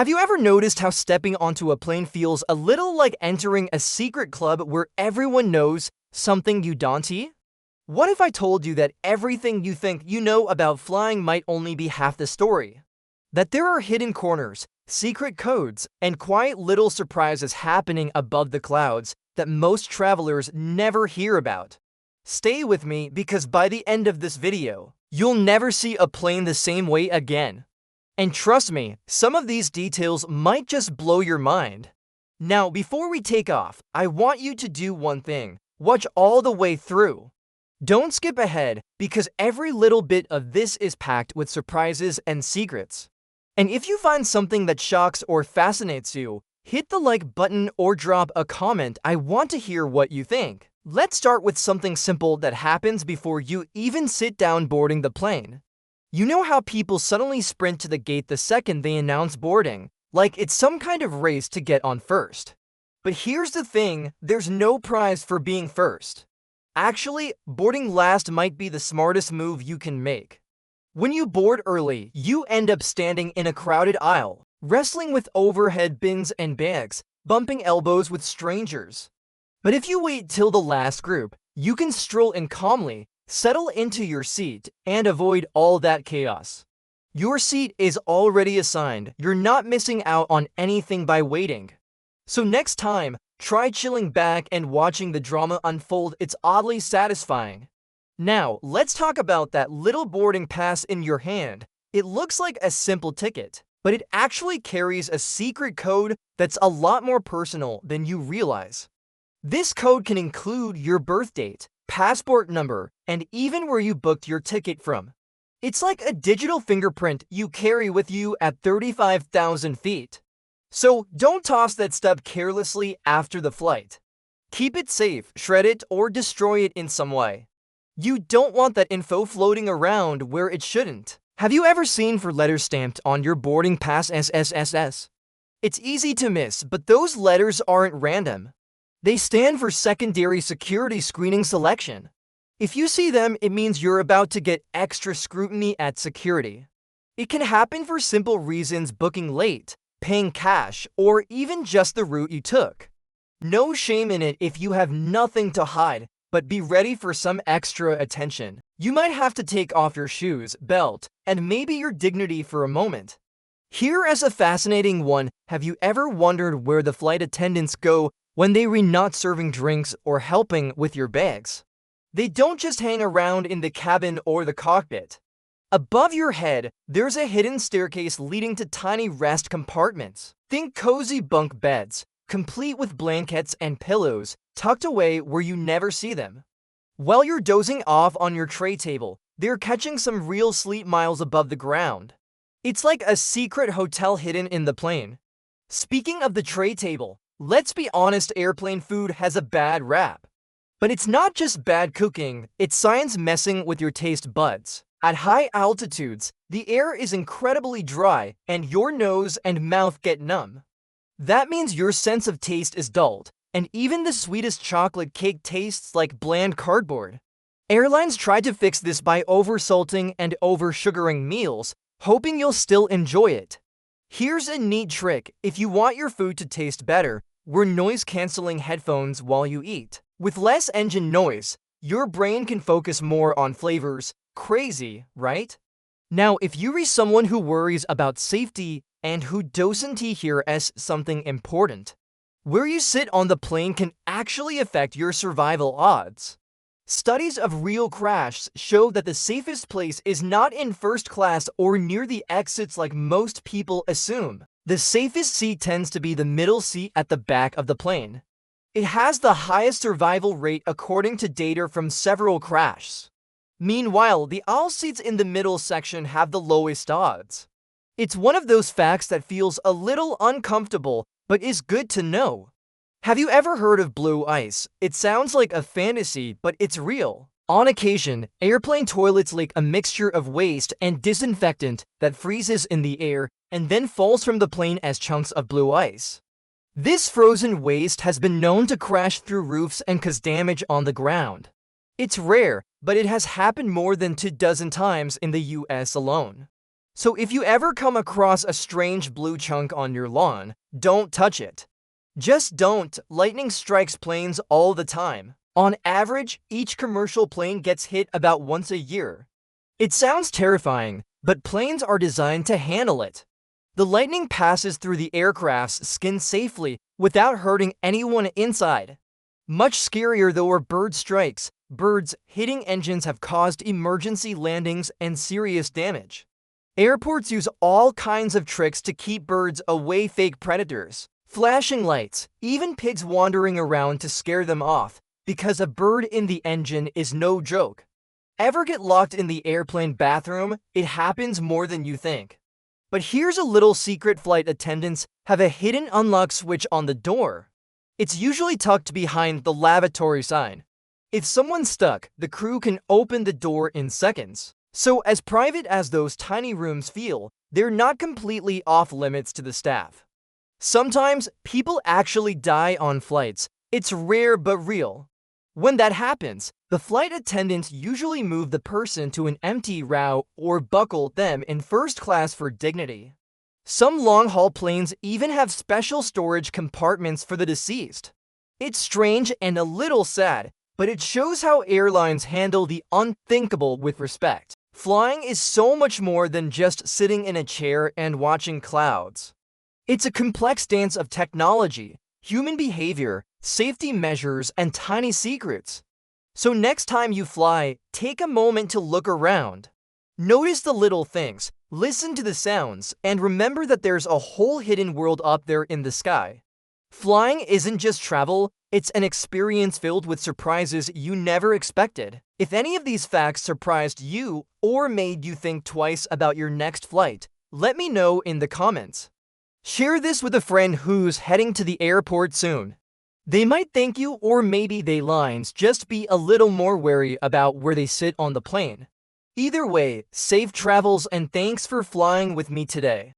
Have you ever noticed how stepping onto a plane feels a little like entering a secret club where everyone knows something you don't? What if I told you that everything you think you know about flying might only be half the story? That there are hidden corners, secret codes, and quiet little surprises happening above the clouds that most travelers never hear about. Stay with me because by the end of this video, you'll never see a plane the same way again. And trust me, some of these details might just blow your mind. Now, before we take off, I want you to do one thing. Watch all the way through. Don't skip ahead because every little bit of this is packed with surprises and secrets. And if you find something that shocks or fascinates you, hit the like button or drop a comment. I want to hear what you think. Let's start with something simple that happens before you even sit down boarding the plane. You know how people suddenly sprint to the gate the second they announce boarding, like it's some kind of race to get on first. But here's the thing, there's no prize for being first. Actually, boarding last might be the smartest move you can make. When you board early, you end up standing in a crowded aisle, wrestling with overhead bins and bags, bumping elbows with strangers. But if you wait till the last group, you can stroll in calmly, settle into your seat, and avoid all that chaos. Your seat is already assigned. You're not missing out on anything by waiting. So next time, try chilling back and watching the drama unfold. It's oddly satisfying. Now, let's talk about that little boarding pass in your hand. It looks like a simple ticket, but it actually carries a secret code that's a lot more personal than you realize. This code can include your birth date, passport number, and even where you booked your ticket from. It's like a digital fingerprint you carry with you at 35,000 feet. So don't toss that stuff carelessly after the flight. Keep it safe, shred it, or destroy it in some way. You don't want that info floating around where it shouldn't. Have you ever seen four letters stamped on your boarding pass SSSS? It's easy to miss, but those letters aren't random. They stand for Secondary Security Screening Selection. If you see them, it means you're about to get extra scrutiny at security. It can happen for simple reasons: booking late, paying cash, or even just the route you took. No shame in it if you have nothing to hide, but be ready for some extra attention. You might have to take off your shoes, belt, and maybe your dignity for a moment. Here is a fascinating one. Have you ever wondered where the flight attendants go when they are not serving drinks or helping with your bags? They don't just hang around in the cabin or the cockpit. Above your head, there's a hidden staircase leading to tiny rest compartments. Think cozy bunk beds, complete with blankets and pillows, tucked away where you never see them. While you're dozing off on your tray table, they're catching some real sleep miles above the ground. It's like a secret hotel hidden in the plane. Speaking of the tray table, let's be honest, airplane food has a bad rap. But it's not just bad cooking, it's science messing with your taste buds. At high altitudes, the air is incredibly dry and your nose and mouth get numb. That means your sense of taste is dulled, and even the sweetest chocolate cake tastes like bland cardboard. Airlines try to fix this by oversalting and oversugaring meals, hoping you'll still enjoy it. Here's a neat trick. If you want your food to taste better, wear noise-canceling headphones while you eat. With less engine noise, your brain can focus more on flavors. Crazy, right? Now, if you're someone who worries about safety and who doesn't hear as something important, where you sit on the plane can actually affect your survival odds. Studies of real crashes show that the safest place is not in first class or near the exits like most people assume. The safest seat tends to be the middle seat at the back of the plane. It has the highest survival rate according to data from several crashes. Meanwhile, the aisle seats in the middle section have the lowest odds. It's one of those facts that feels a little uncomfortable, but is good to know. Have you ever heard of blue ice? It sounds like a fantasy, but it's real. On occasion, airplane toilets leak a mixture of waste and disinfectant that freezes in the air and then falls from the plane as chunks of blue ice. This frozen waste has been known to crash through roofs and cause damage on the ground. It's rare, but it has happened more than 24 times in the US alone. So if you ever come across a strange blue chunk on your lawn, don't touch it. Just don't. Lightning strikes planes all the time. On average, each commercial plane gets hit about once a year. It sounds terrifying, but planes are designed to handle it. The lightning passes through the aircraft's skin safely without hurting anyone inside. Much scarier though are bird strikes. Birds hitting engines have caused emergency landings and serious damage. Airports use all kinds of tricks to keep birds away from fake predators. Flashing lights, even pigs wandering around to scare them off, because a bird in the engine is no joke. Ever get locked in the airplane bathroom? It happens more than you think. But here's a little secret: flight attendants have a hidden unlock switch on the door. It's usually tucked behind the lavatory sign. If someone's stuck, the crew can open the door in seconds. So as private as those tiny rooms feel, they're not completely off limits to the staff. Sometimes people actually die on flights. It's rare but real. When that happens, the flight attendants usually move the person to an empty row or buckle them in first class for dignity. Some long-haul planes even have special storage compartments for the deceased. It's strange and a little sad, but it shows how airlines handle the unthinkable with respect. Flying is so much more than just sitting in a chair and watching clouds. It's a complex dance of technology, human behavior, safety measures, and tiny secrets. So next time you fly, take a moment to look around. Notice the little things, listen to the sounds, and remember that there's a whole hidden world up there in the sky. Flying isn't just travel, it's an experience filled with surprises you never expected. If any of these facts surprised you or made you think twice about your next flight, let me know in the comments. Share this with a friend who's heading to the airport soon. They might thank you, or maybe they lines. Just be a little more wary about where they sit on the plane. Either way, safe travels and thanks for flying with me today.